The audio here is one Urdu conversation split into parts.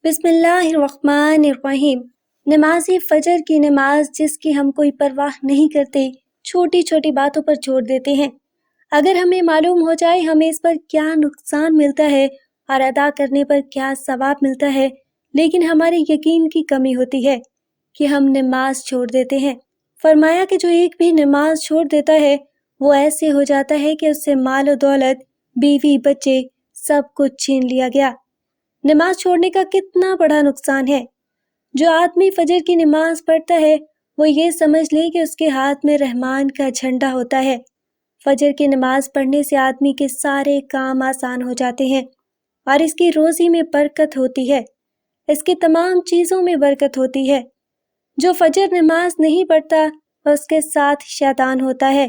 بسم اللہ الرحمن الرحیم۔ نماز فجر کی نماز جس کی ہم کوئی پرواہ نہیں کرتے، چھوٹی چھوٹی باتوں پر چھوڑ دیتے ہیں۔ اگر ہمیں معلوم ہو جائے ہمیں اس پر کیا نقصان ملتا ہے اور ادا کرنے پر کیا ثواب ملتا ہے، لیکن ہمارے یقین کی کمی ہوتی ہے کہ ہم نماز چھوڑ دیتے ہیں۔ فرمایا کہ جو ایک بھی نماز چھوڑ دیتا ہے وہ ایسے ہو جاتا ہے کہ اس سے مال و دولت، بیوی، بچے سب کچھ چھین لیا گیا۔ نماز چھوڑنے کا کتنا بڑا نقصان ہے۔ جو آدمی فجر کی نماز پڑھتا ہے وہ یہ سمجھ لے کہ اس کے ہاتھ میں رحمان کا جھنڈا ہوتا ہے۔ فجر کی نماز پڑھنے سے آدمی کے سارے کام آسان ہو جاتے ہیں اور اس کی روزی میں برکت ہوتی ہے، اس کی تمام چیزوں میں برکت ہوتی ہے۔ جو فجر نماز نہیں پڑھتا اس کے ساتھ شیطان ہوتا ہے۔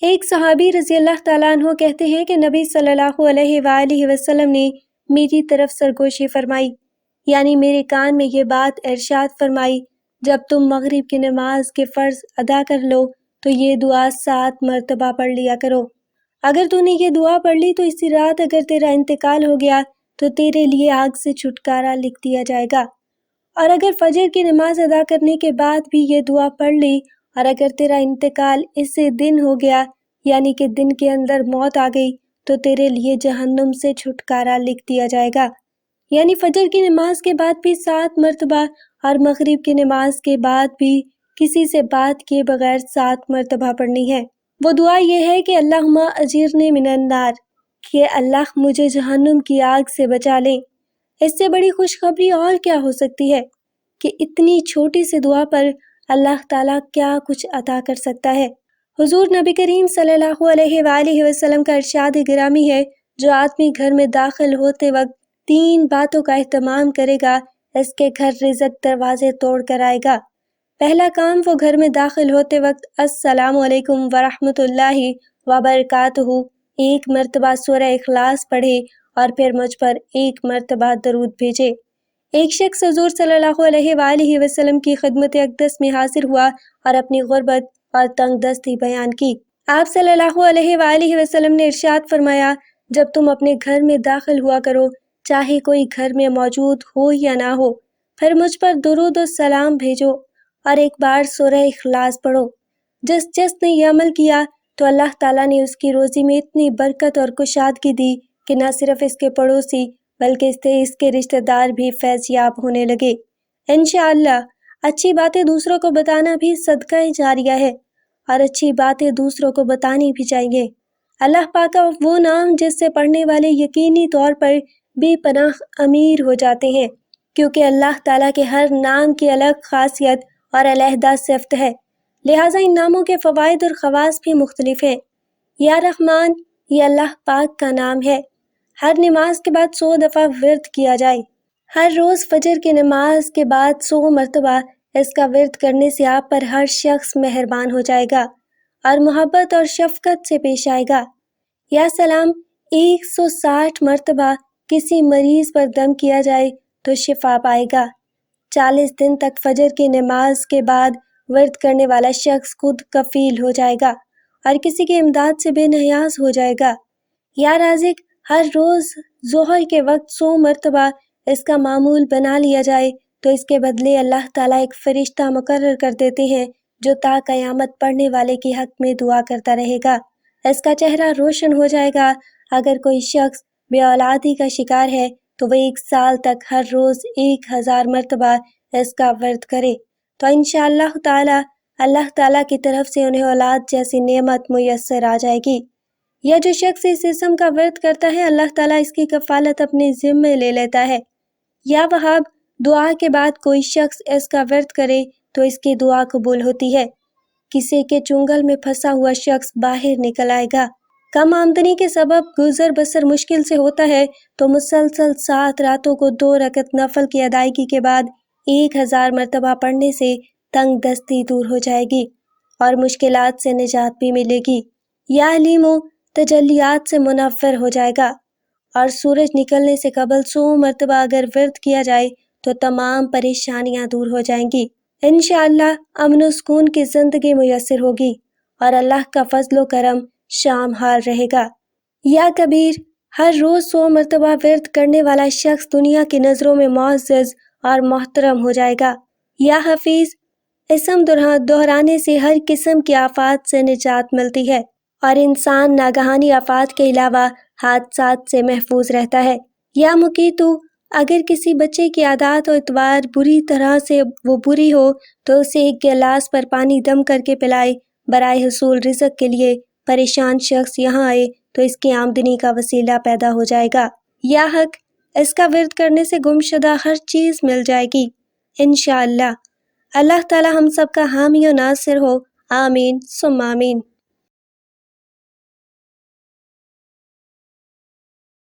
ایک صحابی رضی اللہ تعالیٰ عنہ کہتے ہیں کہ نبی صلی اللہ علیہ وآلہ وسلم نے میری طرف سرگوشی فرمائی، یعنی میرے کان میں یہ بات ارشاد فرمائی، جب تم مغرب کی نماز کے فرض ادا کر لو تو یہ دعا 7 مرتبہ پڑھ لیا کرو۔ اگر تو نے یہ دعا پڑھ لی تو اسی رات اگر تیرا انتقال ہو گیا تو تیرے لیے آگ سے چھٹکارا لکھ دیا جائے گا، اور اگر فجر کی نماز ادا کرنے کے بعد بھی یہ دعا پڑھ لی اور اگر تیرا انتقال اسی دن ہو گیا، یعنی کہ دن کے اندر موت آ گئی، تو تیرے لیے جہنم سے چھٹکارا لکھ دیا جائے گا۔ یعنی فجر کی نماز کے بعد بھی 7 مرتبہ اور مغرب کی نماز کے بعد بھی کسی سے بات کیے بغیر 7 مرتبہ پڑھنی ہے۔ وہ دعا یہ ہے کہ اللہم اجرنی من النار، کہ اللہ مجھے جہنم کی آگ سے بچا لے۔ اس سے بڑی خوشخبری اور کیا ہو سکتی ہے کہ اتنی چھوٹی سی دعا پر اللہ تعالیٰ کیا کچھ عطا کر سکتا ہے۔ حضور نبی کریم صلی اللہ علیہ وآلہ وسلم کا ارشاد گرامی ہے، جو آدمی گھر میں داخل ہوتے وقت 3 باتوں کا اہتمام کرے گا، اس کے گھر رزق دروازے توڑ کر آئے گا۔ پہلا کام، وہ گھر میں داخل ہوتے وقت السلام علیکم ورحمۃ اللہ وبرکاتہ 1 مرتبہ سورہ اخلاص پڑھے اور پھر مجھ پر 1 مرتبہ درود بھیجے۔ ایک شخص حضور صلی اللہ علیہ وآلہ وسلم کی خدمت اقدس میں حاضر ہوا اور اپنی غربت اور تنگ دستی بیان کی۔ آپ صلی اللہ علیہ وآلہ وسلم نے ارشاد فرمایا، جب تم اپنے گھر میں داخل ہوا کرو، چاہے کوئی گھر میں موجود ہو یا نہ ہو، پھر مجھ پر درود و سلام بھیجو اور ایک بار سورہ اخلاص پڑھو۔ جس نے یہ عمل کیا تو اللہ تعالیٰ نے اس کی روزی میں اتنی برکت اور کشادگی دی کہ نہ صرف اس کے پڑوسی بلکہ اس کے رشتہ دار بھی فیض یاب ہونے لگے۔ انشاءاللہ اچھی باتیں دوسروں کو بتانا بھی صدقہ جاریہ ہے، اور اچھی باتیں دوسروں کو بتانی بھی چاہیے۔ اللہ پاک کا وہ نام جس سے پڑھنے والے یقینی طور پر بے پناہ امیر ہو جاتے ہیں، کیونکہ اللہ تعالیٰ کے ہر نام کی الگ خاصیت اور علیحدہ صفت ہے، لہٰذا ان ناموں کے فوائد اور خواص بھی مختلف ہیں۔ یا رحمان یہ اللہ پاک کا نام ہے۔ ہر نماز کے بعد 100 دفعہ ورد کیا جائے۔ ہر روز فجر کی نماز کے بعد 100 مرتبہ اس کا ورد کرنے سے آپ پر ہر شخص مہربان ہو جائے گا اور محبت اور شفقت سے پیش آئے گا۔ یا سلام 160 مرتبہ کسی مریض پر دم کیا جائے تو شفا پائے گا۔ 40 دن تک فجر کی نماز کے بعد ورد کرنے والا شخص خود کفیل ہو جائے گا اور کسی کی امداد سے بے نیاز ہو جائے گا۔ یا رازق ہر روز ظہر کے وقت 100 مرتبہ اس کا معمول بنا لیا جائے تو اس کے بدلے اللہ تعالیٰ ایک فرشتہ مقرر کر دیتے ہیں جو تا قیامت پڑھنے والے کے حق میں دعا کرتا رہے گا۔ اس کا چہرہ روشن ہو جائے گا۔ اگر کوئی شخص بے اولادی کا شکار ہے تو وہ 1 سال تک ہر روز 1000 مرتبہ اس کا ورد کرے تو انشاءاللہ تعالی اللہ تعالیٰ کی طرف سے انہیں اولاد جیسی نعمت میسر آ جائے گی۔ یا جو شخص اس اسم کا ورد کرتا ہے اللہ تعالیٰ اس کی کفالت اپنے ذمے لے لیتا ہے۔ یا وہاب دعا کے بعد کوئی شخص اس کا ورد کرے تو اس کی دعا قبول ہوتی ہے۔ کسی کے چنگل میں پھنسا ہوا شخص باہر نکل آئے گا۔ کم آمدنی کے سبب گزر بسر مشکل سے ہوتا ہے تو مسلسل 7 راتوں کو 2 رکعت نفل کی ادائیگی کے بعد 1000 مرتبہ پڑھنے سے تنگ دستی دور ہو جائے گی اور مشکلات سے نجات بھی ملے گی۔ یا علیمو تجلیات سے منور ہو جائے گا، اور سورج نکلنے سے قبل 100 مرتبہ اگر ورد کیا جائے تو تمام پریشانیاں دور ہو جائیں گی۔ انشاءاللہ امن و سکون کی زندگی میسر ہوگی اور اللہ کا فضل و کرم شام حال رہے گا۔ یا کبیر ہر روز 100 مرتبہ ورد کرنے والا شخص دنیا کی نظروں میں معزز اور محترم ہو جائے گا۔ یا حفیظ اسم دہرانے سے ہر قسم کی آفات سے نجات ملتی ہے اور انسان ناگہانی آفات کے علاوہ حادثات سے محفوظ رہتا ہے۔ یا مقیتو اگر کسی بچے کی عادات و اعتبار بری طرح سے وہ بری ہو تو اسے ایک گلاس پر پانی دم کر کے پلائے، برائے حصول رزق کے لیے پریشان شخص یہاں آئے تو اس کی آمدنی کا وسیلہ پیدا ہو جائے گا۔ یا حق اس کا ورد کرنے سے گم شدہ ہر چیز مل جائے گی انشاءاللہ۔ اللہ تعالی ہم سب کا حامی و ناصر ہو، آمین ثم آمین۔